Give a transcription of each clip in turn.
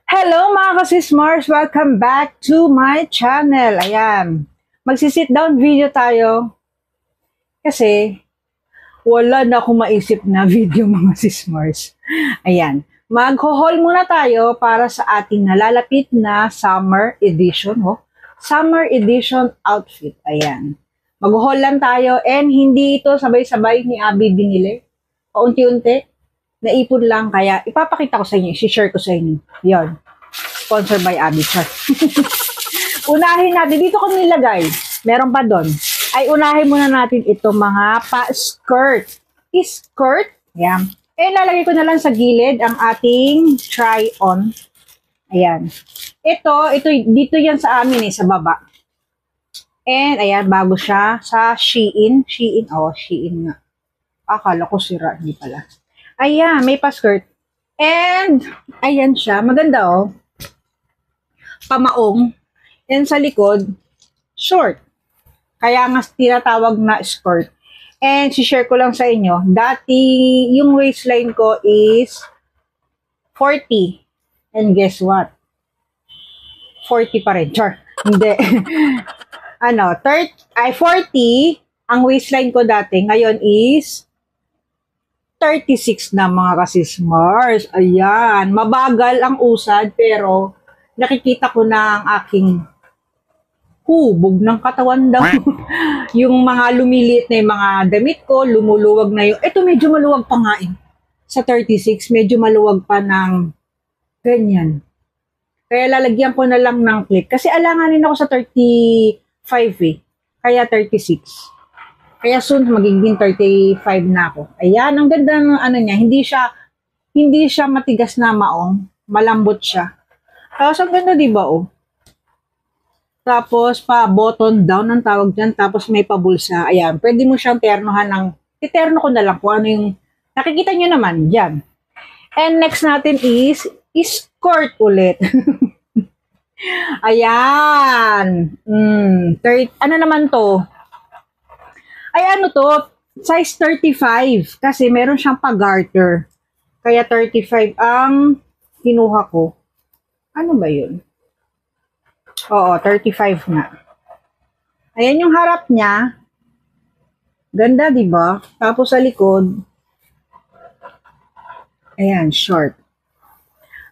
Hello mga kasismars! Welcome back to my channel. Ayan. Magsisit down video tayo kasi wala na akong maisip na video mga sismars. Ayan. Mag-haul muna tayo para sa ating nalalapit na summer edition. Oh. Summer edition outfit. Ayan. Mag-haul lang tayo and hindi ito sabay-sabay ni Abby binili. Paunti-unti. Naipon lang, kaya ipapakita ko sa inyo, i-share ko sa inyo. Yon. Sponsored by Abby. Unahin natin, dito ko nilagay. Meron pa doon. Ay, unahin muna natin itong mga pa-skirt. Skirt. Ayan. Eh, lalagay ko na lang sa gilid ang ating try-on. Ayan. Ito, dito yan sa amin sa baba. And, ayan, bago siya sa Shein. Shein nga. Akala ko sira, hindi pala. Ayan, may pa-skirt. And, ayan siya. Maganda, Pamaong. And sa likod, short. Kaya nga tinatawag na skirt. And, share ko lang sa inyo. Dati, yung waistline ko is 40. And guess what? 40 pa rin. Char. Hindi. 40. Ang waistline ko dati, ngayon is 36 na mga kasismars. Ayan. Mabagal ang usad pero nakikita ko na ang aking hubog ng katawan daw. Yung mga lumiliit na yung mga damit ko, lumuluwag na yung, ito medyo maluwag pa nga Sa 36, medyo maluwag pa ng ganyan. Kaya lalagyan ko na lang ng clip. Kasi alanganin ako sa 35 Kaya 36. Kaya soon magiging 35 na ako. Ayan, ang ganda ng niya, hindi siya matigas na maong, malambot siya. Tapos ang ganda 'di ba Tapos pa button down ang tawag diyan, tapos may pabulsa. Ayan, pwede mo siyang ternohan ng iterno ko na lang kung ano yung nakikita niyo naman diyan. And next natin is skirt ulit. Ayan. Ano naman 'to? Ay to, size 35 kasi meron siyang pag-garter. Kaya 35 ang kinuha ko. Ano ba yun? Oo, 35 nga. Ayan yung harap niya. Ganda, di ba? Tapos sa likod, ayan, short.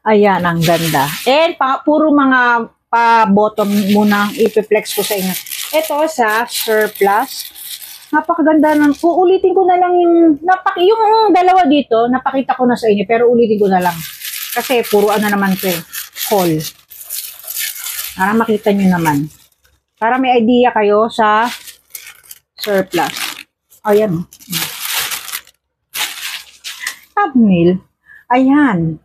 Ayan, ang ganda. And puro mga pa-bottom muna ipiplex ko sa inyo. Ito sa surplus. Napakaganda ng, uulitin ko na lang yung dalawa dito, napakita ko na sa inyo, pero ulitin ko na lang. Kasi puro naman ito haul. Para makita nyo naman. Para may idea kayo sa surplus. Ayan. Thumbnail. Ayan.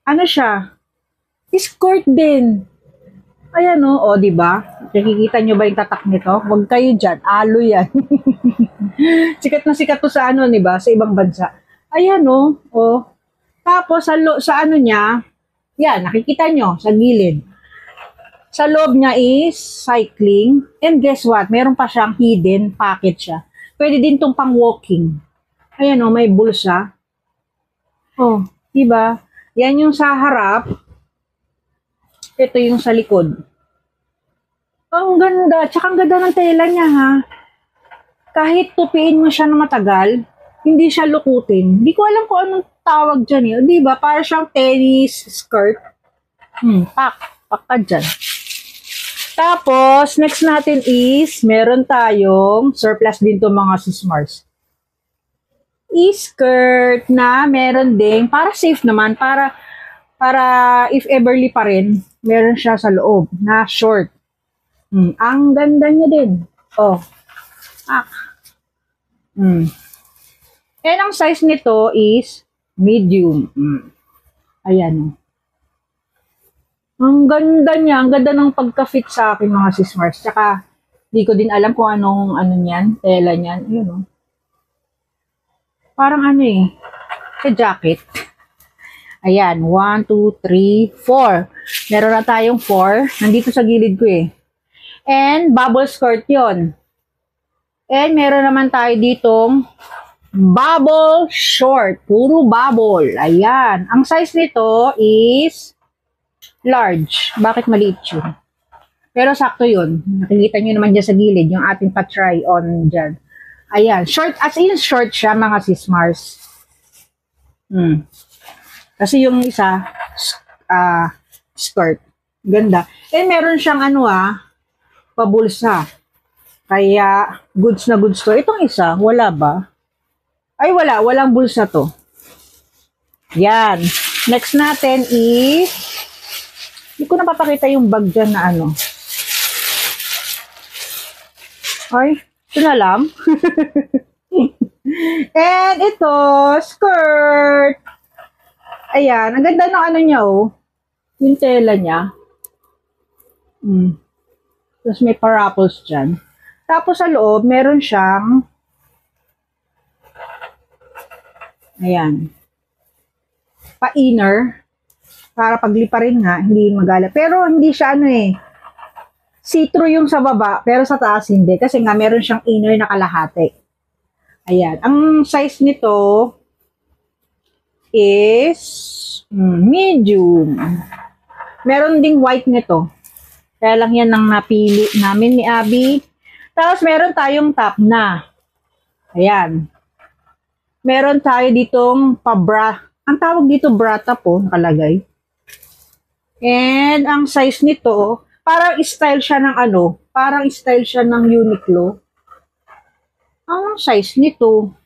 Ano siya? Skirt din. Ayan di ba? Nakikita nyo ba yung tatak nito? Huwag kayo dyan. Alo yan. Sikat na sikat to sa di ba? Sa ibang bansa. Ayan Tapos sa niya, yan, nakikita nyo sa gilid. Sa loob niya is cycling. And guess what? Meron pa siyang hidden pocket siya. Pwede din tong pang walking. Ayan may bulsa. Diba? Yan yung sa harap. Ito yung sa likod. Ang ganda. Tsaka ang ganda ng tela niya, ha? Kahit tupiin mo siya na matagal, hindi siya lukutin. Hindi ko alam kung anong tawag dyan, Diba? Para siyang tennis skirt. Pak ka dyan. Tapos, next natin is, meron tayong surplus din to mga sismars. Skirt na meron din, para safe naman, para if everly pa rin, meron siya sa loob na short. Ang ganda niya din. And ang size nito is medium. Ayan. Ang ganda niya. Ang ganda ng pagka-fit sa akin mga sismars. Tsaka, di ko din alam kung anong niyan, tela niyan. Ayun Parang sa jacket. Ayan, 1, 2, 3, 4. Meron na tayong 4. Nandito sa gilid ko And bubble skirt yon. And meron naman tayo ditong Bubble short. Puro bubble. Ayan. Ang size nito is large. Bakit maliit yun? Pero sakto yun. Nakikita nyo naman dyan sa gilid, yung ating pa-try on dyan. Ayan. Short, as in short siya, mga sis-Mars. Kasi yung isa, skirt. Ganda. And meron siyang pabulsa. Kaya, goods na goods to. Itong isa, wala ba? Ay, wala. Walang bulsa to. Yan. Next natin is, hindi ko napapakita yung bag dyan na Ay, ito na lang. And ito, skirt. Ayan. Ang ganda ng niya, yung tela niya. Tapos may parapples dyan. Tapos sa loob, meron siyang ayan. Pa-inner. Para pagliparin nga, hindi magala. Pero hindi siya see-through yung sa baba, pero sa taas hindi. Kasi nga meron siyang inner na kalahati. Ayan. Ang size nito is medium. Meron ding white nito. Kaya lang yan ang napili namin ni Abby. Tapos meron tayong top na. Ayan. Meron tayo ditong pa-bra. Ang tawag dito bra top nakalagay. And ang size nito, parang style siya ng parang style siya ng Uniqlo. Ang size nito,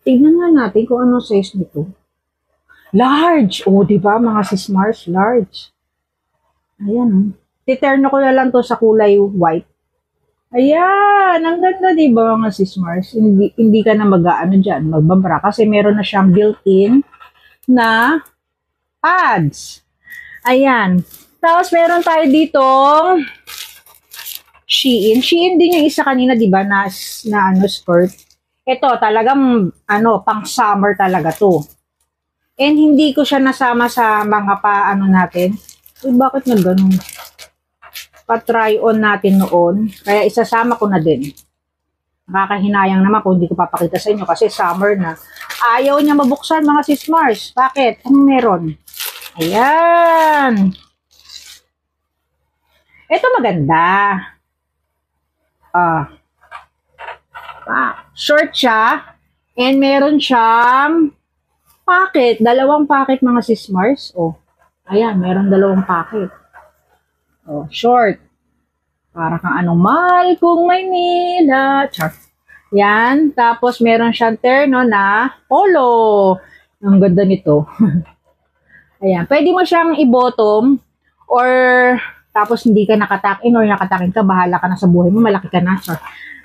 tignan nga natin kung anong size nito. Large! O, diba mga sis-Mars? Large. Ayan. Titerno ko na lang to sa kulay white. Ayan, ang ganda diba mga sis-Mars? Hindi ka na dyan, magbabra. Kasi meron na siyang built-in na pads. Ayan. Tapos meron tayo ditong Shein. Shein din yung isa kanina, diba, na skirt. Ito, talagang, pang summer talaga to. And hindi ko siya nasama sa mga natin. Uy, bakit na ganun? Pa-try on natin noon. Kaya isasama ko na din. Nakakahinayang naman kung hindi ko papakita sa inyo kasi summer na. Ayaw niya mabuksan mga sis-Mars. Bakit? Anong meron? Ayan. Ito maganda. Short siya. And meron siyang pocket. Dalawang pocket mga sis-Mars. Ayan, meron dalawang pocket. Short. Para kang mahal kong Maynila. Char. Yan. Tapos meron siyang terno na polo. Ang ganda nito. Ayan. Pwede mo siyang i-bottom or tapos hindi ka nakatakin or nakatakin ka. Bahala ka na sa buhay mo. Malaki ka na. Char.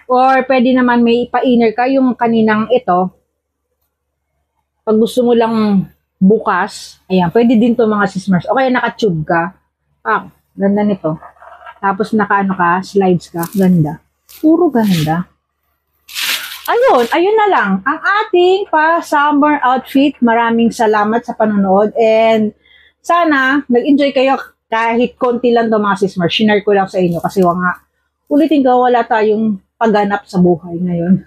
Or pwede naman may pa-inner ka. Yung kaninang ito. Pag gusto mo lang bukas. Ayan. Pwede din to mga sis-Mars. O kaya naka-tube ka. Ganda nito. Tapos naka slides ka. Ganda. Puro ganda. Ayun na lang. Ang ating pa-summer outfit. Maraming salamat sa panonood. And sana, nag-enjoy kayo kahit konti lang to mga sis-Mars. Share ko lang sa inyo kasi ulitin ko, wala tayong pagganap sa buhay ngayon.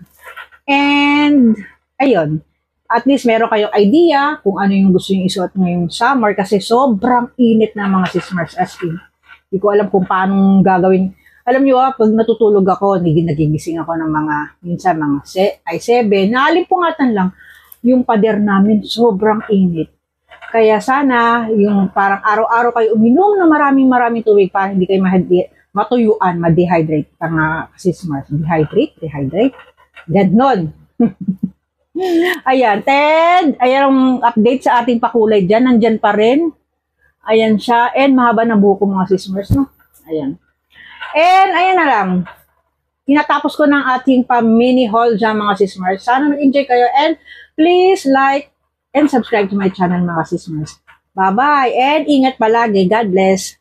And, ayun. At least meron kayong idea kung ano yung gusto yung isuot ngayong summer kasi sobrang init na mga sis-Mars as in. Hindi ko alam kung paano gagawin. Alam nyo pag natutulog ako, nagigising ako ng minsan mga 7, naalimpungatan lang yung pader namin, sobrang init. Kaya sana, yung parang araw-araw kayo uminom na maraming tubig para hindi kayo matuyuan, ma-dehydrate. Sis-Mars, dehydrate. Ganon. Ayan, Ted, ayan ang update sa ating pakulay dyan, nandyan pa rin. Ayan siya, and mahaba na buhok ko mga sis-Mars, no? Ayan. And, ayan na lang. Tinatapos ko ng ating pa-mini haul dyan mga sis-Mars. Sana nag-enjoy kayo, and please like and subscribe to my channel mga sis-Mars. Bye-bye, and ingat palagi. God bless.